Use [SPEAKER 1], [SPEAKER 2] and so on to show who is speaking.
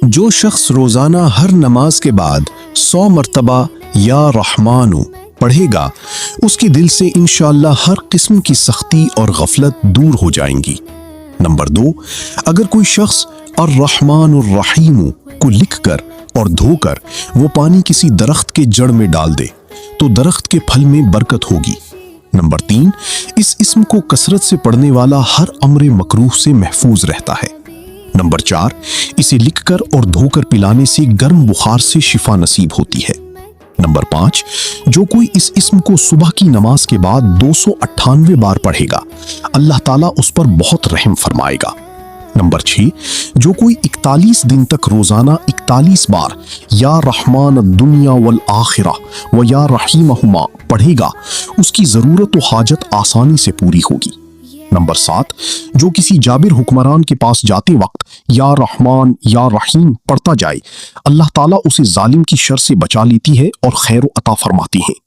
[SPEAKER 1] جو شخص روزانہ ہر نماز کے بعد 100 مرتبہ یا رحمانو پڑھے گا اس کے دل سے انشاءاللہ ہر قسم کی سختی اور غفلت دور ہو جائیں گی۔ نمبر 2، اگر کوئی شخص الرحمن الرحیم کو لکھ کر اور دھو کر وہ پانی کسی درخت کے جڑ میں ڈال دے تو درخت کے پھل میں برکت ہوگی۔ نمبر 3، اس اسم کو کثرت سے پڑھنے والا ہر امر مکروہ سے محفوظ رہتا ہے۔ نمبر 4، اسے لکھ کر اور دھو کر پلانے سے گرم بخار سے شفا نصیب ہوتی ہے۔ نمبر 5، جو کوئی اس اسم کو صبح کی نماز کے بعد 298 بار پڑھے گا اللہ تعالیٰ اس پر بہت رحم فرمائے گا۔ نمبر 6، جو کوئی 41 دن تک روزانہ 41 بار یا رحمان الدنیا والآخرہ و یا رحیمہما پڑھے گا اس کی ضرورت و حاجت آسانی سے پوری ہوگی۔ نمبر 7، جو کسی جابر حکمران کے پاس جاتے وقت یا رحمان یا رحیم پڑھتا جائے اللہ تعالیٰ اسے ظالم کی شر سے بچا لیتی ہے اور خیر و عطا فرماتی ہے۔